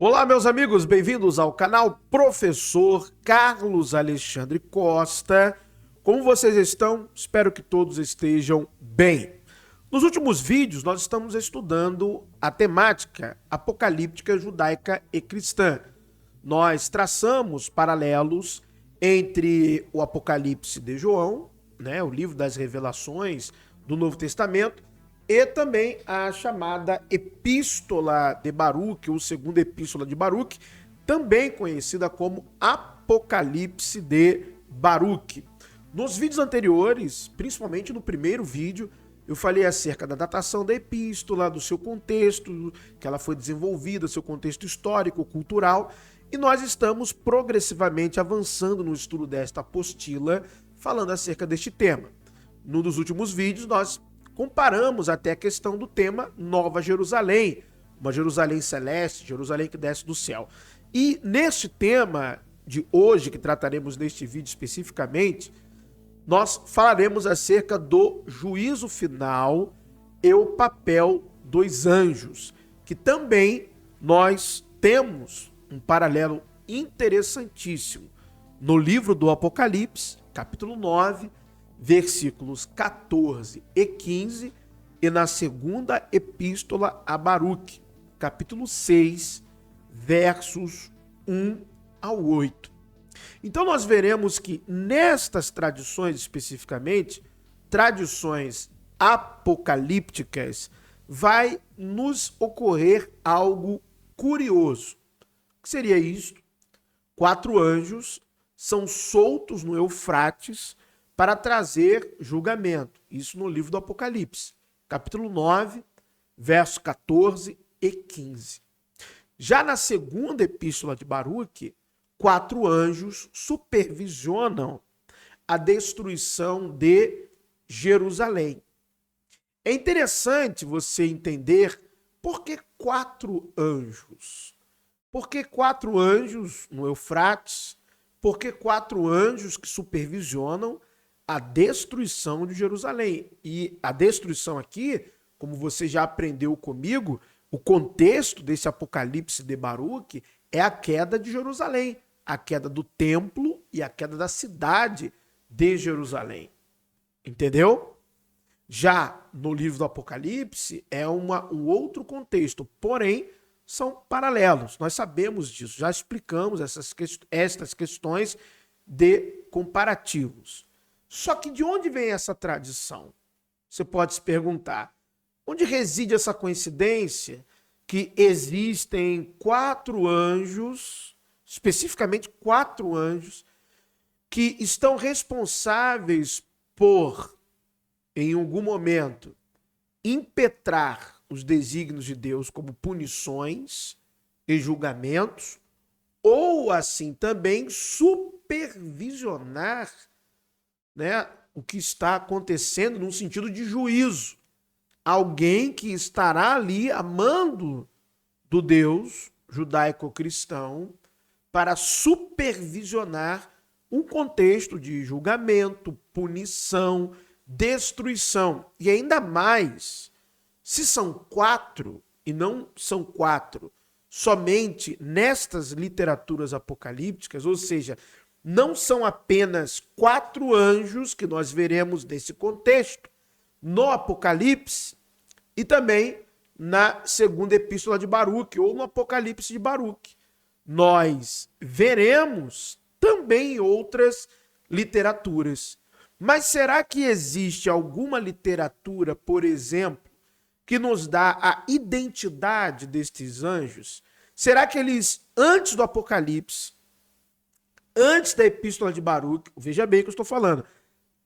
Olá, meus amigos, bem-vindos ao canal Professor Carlos Alexandre Costa. Como vocês estão? Espero que todos estejam bem. Nos últimos vídeos, nós estamos estudando a temática apocalíptica judaica e cristã. Nós traçamos paralelos entre o Apocalipse de João, o livro das revelações do Novo Testamento, e também a chamada Epístola de Baruque, ou Segunda Epístola de Baruque, também conhecida como Apocalipse de Baruque. Nos vídeos anteriores, principalmente no primeiro vídeo, eu falei acerca da datação da epístola, do seu contexto, que ela foi desenvolvida, seu contexto histórico, cultural, e nós estamos progressivamente avançando no estudo desta apostila, falando acerca deste tema. Num dos últimos vídeos, nós comparamos até a questão do tema Nova Jerusalém, uma Jerusalém celeste, Jerusalém que desce do céu. E neste tema de hoje, que trataremos neste vídeo especificamente, nós falaremos acerca do juízo final e o papel dos anjos, que também nós temos um paralelo interessantíssimo no livro do Apocalipse, capítulo 9, versículos 14 e 15, e na segunda epístola a Baruque, capítulo 6, versos 1 ao 8. Então nós veremos que nestas tradições especificamente, tradições apocalípticas, vai nos ocorrer algo curioso. O que seria isto? 4 anjos são soltos no Eufrates para trazer julgamento. Isso no livro do Apocalipse, capítulo 9, versos 14 e 15. Já na segunda epístola de Baruque, 4 anjos supervisionam a destruição de Jerusalém. É interessante você entender por que 4 anjos. Por que 4 anjos no Eufrates? Por que 4 anjos que supervisionam a destruição de Jerusalém? E a destruição aqui, como você já aprendeu comigo, o contexto desse Apocalipse de Baruque é a queda de Jerusalém, a queda do templo e a queda da cidade de Jerusalém. Entendeu? Já no livro do Apocalipse é um outro contexto, porém são paralelos. Nós sabemos disso, já explicamos estas questões de comparativos. Só que de onde vem essa tradição? Você pode se perguntar. Onde reside essa coincidência que existem 4 anjos, especificamente 4 anjos, que estão responsáveis por, em algum momento, impetrar os desígnios de Deus como punições e julgamentos, ou assim também supervisionar o que está acontecendo num sentido de juízo. Alguém que estará ali amando do Deus judaico-cristão para supervisionar um contexto de julgamento, punição, destruição. E ainda mais, se são 4, e não são 4 somente nestas literaturas apocalípticas, ou seja, não são apenas 4 anjos que nós veremos nesse contexto no Apocalipse e também na segunda epístola de Baruque ou no Apocalipse de Baruque. Nós veremos também outras literaturas. Mas será que existe alguma literatura, por exemplo, que nos dá a identidade destes anjos? Será que eles, antes do Apocalipse, antes da epístola de Baruque, veja bem o que eu estou falando,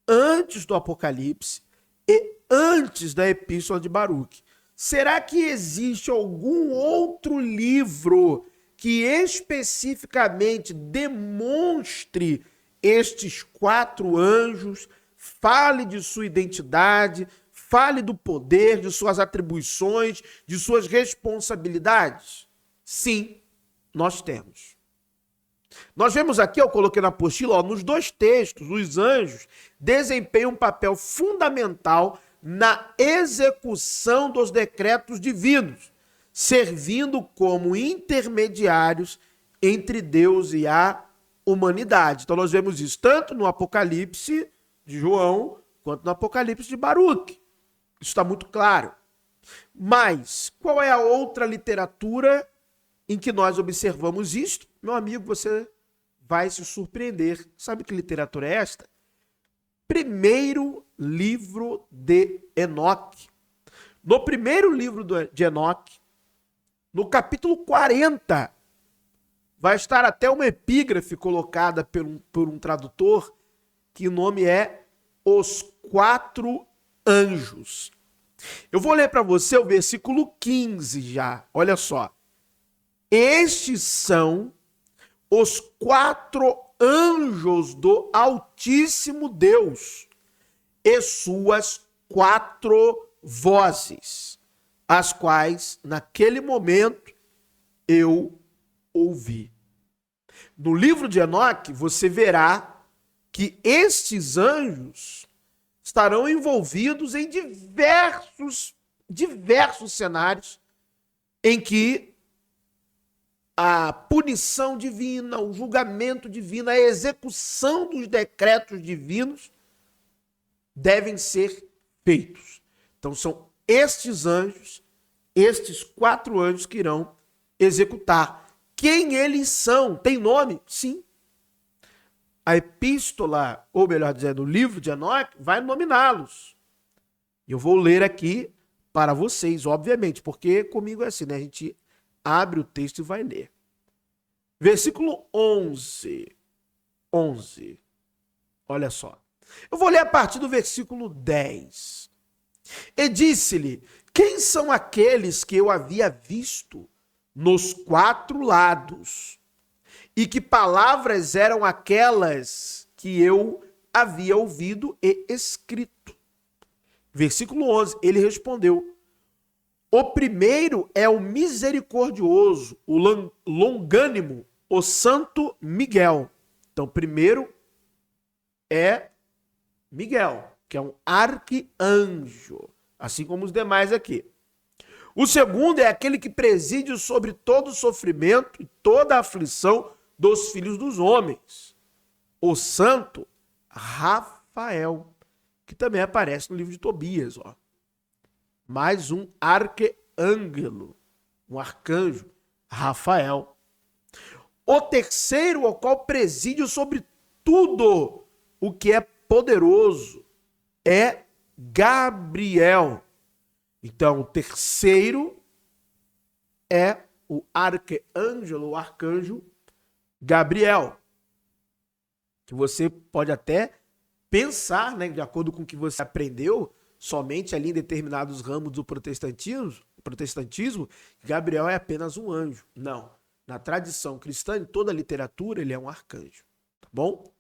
antes do Apocalipse e antes da epístola de Baruque, será que existe algum outro livro que especificamente demonstre estes 4 anjos, fale de sua identidade, fale do poder, de suas atribuições, de suas responsabilidades? Sim, nós temos. Nós vemos aqui, eu coloquei na apostila, nos 2 textos, os anjos desempenham um papel fundamental na execução dos decretos divinos. servindo como intermediários entre Deus e a humanidade. Então nós vemos isso tanto no Apocalipse de João, quanto no Apocalipse de Baruque. Isso está muito claro. Mas qual é a outra literatura em que nós observamos isto? Meu amigo, você vai se surpreender. Sabe que literatura é esta? Primeiro livro de Enoque. No primeiro livro de Enoque, no capítulo 40, vai estar até uma epígrafe colocada por um tradutor, que o nome é Os Quatro Anjos. Eu vou ler para você o versículo 15 já. Olha só. Estes são os quatro anjos do Altíssimo Deus e suas quatro vozes, as quais naquele momento eu ouvi. No livro de Enoque, você verá que estes anjos estarão envolvidos em diversos cenários em que a punição divina, o julgamento divino, a execução dos decretos divinos devem ser feitos. Então são estes anjos, estes quatro anjos que irão executar. Quem eles são? Tem nome? Sim. A epístola, ou melhor dizendo, o livro de Enoque, vai nominá-los. Eu vou ler aqui para vocês, obviamente, porque comigo é assim, né? A gente abre o texto e vai ler. Versículo 11. Olha só. Eu vou ler a partir do versículo 10. E disse-lhe: quem são aqueles que eu havia visto nos quatro lados? E que palavras eram aquelas que eu havia ouvido e escrito? Versículo 11. Ele respondeu: o primeiro é o misericordioso, o longânimo, o Santo Miguel. Então, primeiro é Miguel, que é um arcanjo, assim como os demais aqui. O segundo é aquele que preside sobre todo o sofrimento e toda a aflição dos filhos dos homens, o Santo Rafael, que também aparece no livro de Tobias, ó. Mais um arcângelo, um arcanjo, Rafael. O terceiro, o qual preside sobre tudo o que é poderoso, é Gabriel. Então, o terceiro é o arcângelo, o arcanjo Gabriel, que você pode até pensar, né, de acordo com o que você aprendeu, somente ali em determinados ramos do protestantismo, Gabriel é apenas um anjo. Não. Na tradição cristã, em toda a literatura, ele é um arcanjo. Tá bom?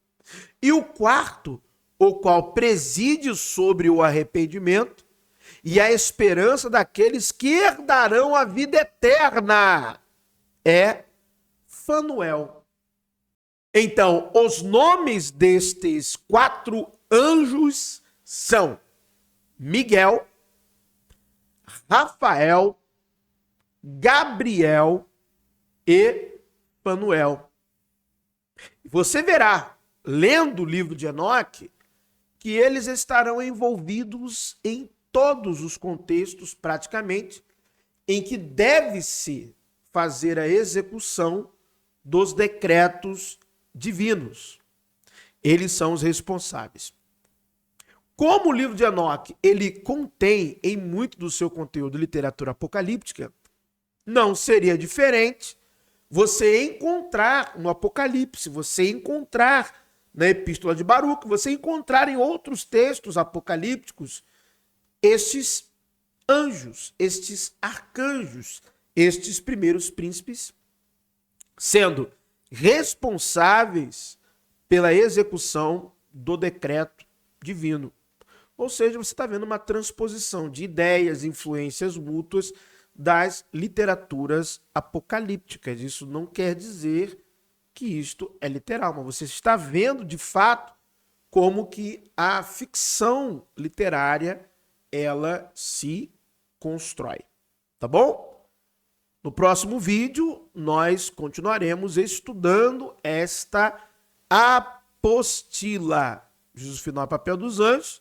E o quarto, o qual preside sobre o arrependimento e a esperança daqueles que herdarão a vida eterna, é Fanuel. Então, os nomes destes quatro anjos são Miguel, Rafael, Gabriel e Fanuel. Você verá, lendo o livro de Enoque, que eles estarão envolvidos em todos os contextos, praticamente, em que deve-se fazer a execução dos decretos divinos. Eles são os responsáveis. Como o livro de Enoque, ele contém em muito do seu conteúdo literatura apocalíptica, não seria diferente você encontrar no Apocalipse, você encontrar na Epístola de Baruque, você encontrar em outros textos apocalípticos estes anjos, estes arcanjos, estes primeiros príncipes, sendo responsáveis pela execução do decreto divino. Ou seja, você está vendo uma transposição de ideias, influências mútuas das literaturas apocalípticas. Isso não quer dizer que isto é literal, mas você está vendo, de fato, como que a ficção literária ela se constrói. Tá bom? No próximo vídeo, nós continuaremos estudando esta apostila, juízo final e papel dos anjos,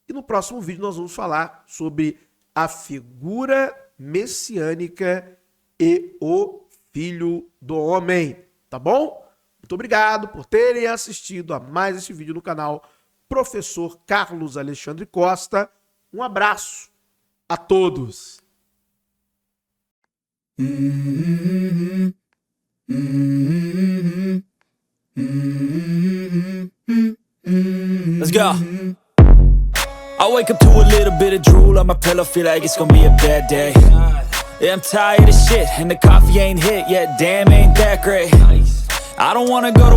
e no próximo vídeo nós vamos falar sobre a figura messiânica e o Filho do Homem, tá bom? Muito obrigado por terem assistido a mais esse vídeo no canal Professor Carlos Alexandre Costa. Um abraço a todos. Let's go. I wake up to a little bit of drool on my pillow, feel like it's gonna be a bad day. Yeah, I'm tired of shit, and the coffee ain't hit yet, damn, ain't that great. I don't wanna go to